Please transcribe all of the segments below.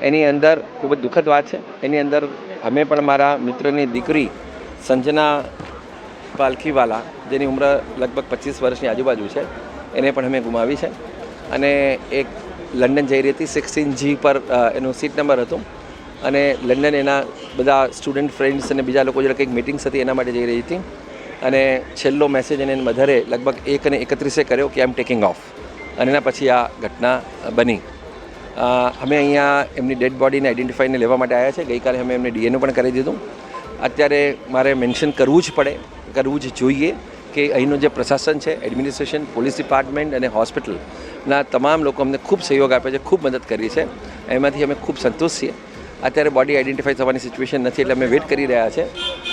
એની અંદર ખૂબ જ દુઃખદ વાત છે. એની અંદર અમે પણ મારા મિત્રની દીકરી સંજના પાલખીવાલા, જેની ઉંમર લગભગ 25 વર્ષની આજુબાજુ છે, એને પણ અમે ગુમાવી છે. અને એક લંડન જઈ રહી હતી, 16G પર એનું સીટ નંબર હતું, અને લંડન એના બધા સ્ટુડન્ટ ફ્રેન્ડ્સ અને બીજા લોકો જોડે કંઈક મિટિંગ્સ હતી, એના માટે જઈ રહી હતી. અને છેલ્લો મેસેજ એને મધરે લગભગ 1:31 કર્યો કે આઈ એમ ટેકિંગ ઓફ, અને એના પછી આ ઘટના બની. અમે અહીંયા એમની ડેડ બોડીને આઈડેન્ટિફાઈને લેવા માટે આવ્યા છે. ગઈકાલે અમે એમને DNA પણ કરી દીધું. અત્યારે મારે મેન્શન કરવું જ જોઈએ કે અહીંનું જે પ્રશાસન છે, એડમિનિસ્ટ્રેશન, પોલીસ ડિપાર્ટમેન્ટ અને હોસ્પિટલના તમામ લોકો અમને ખૂબ સહયોગ આપે છે, ખૂબ મદદ કરી છે. એમાંથી અમે ખૂબ સંતુષ્ટ છીએ. અત્યારે બોડી આઈડેન્ટિફાઈ થવાની સિચ્યુએશન નથી, એટલે અમે વેઇટ કરી રહ્યા છે.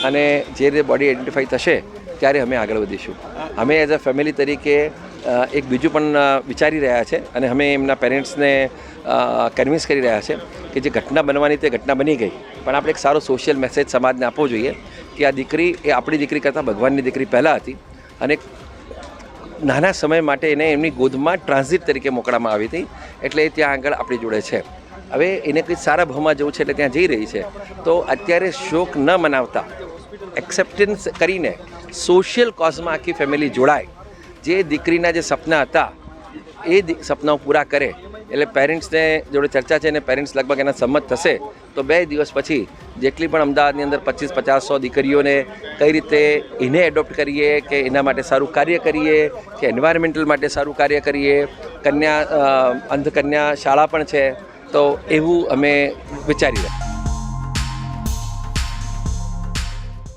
અને જે રીતે બોડી આઈડેન્ટિફાઈ થશે ત્યારે અમે આગળ વધીશું. અમે એઝ અ ફેમિલી તરીકે એક બીજું પણ વિચારી રહ્યા છે, અને અમે એમના પેરેન્ટ્સને કન્વિન્સ કરી રહ્યા છે કે જે ઘટના બનવાની તે ઘટના બની ગઈ, પણ આપણે એક સારો સોશિયલ મેસેજ સમાજને આપવો જોઈએ કે આ દીકરી એ આપણી દીકરી કરતાં ભગવાનની દીકરી પહેલાં હતી, અને નાના સમય માટે એને એમની ગોદમાં ટ્રાન્ઝિટ તરીકે મોકલવામાં આવી હતી, એટલે ત્યાં આગળ આપણી જોડે છે. હવે એને કંઈ સારા ભાવમાં જવું છે એટલે ત્યાં જઈ રહી છે. તો અત્યારે શોક ન મનાવતા એક્સેપ્ટન્સ કરીને સોશિયલ કોઝમાં આખી ફેમિલી જોડાય, જે દીકરીના જે સપના હતા એ સપનાઓ પૂરા કરે. એટલે પેરેન્ટ્સને જોડે ચર્ચા છે, અને પેરેન્ટ્સ લગભગ એના સંમત થશે તો 2 દિવસ પછી જેટલી પણ અમદાવાદની અંદર 25, 50, 100 દીકરીઓને કઈ રીતે એને એડોપ્ટ કરીએ, કે એના માટે સારું કાર્ય કરીએ, કે એન્વાયરમેન્ટલ માટે સારું કાર્ય કરીએ. અંધકન્યા શાળા પણ છે, તો એવું અમે વિચારી રહ્યા.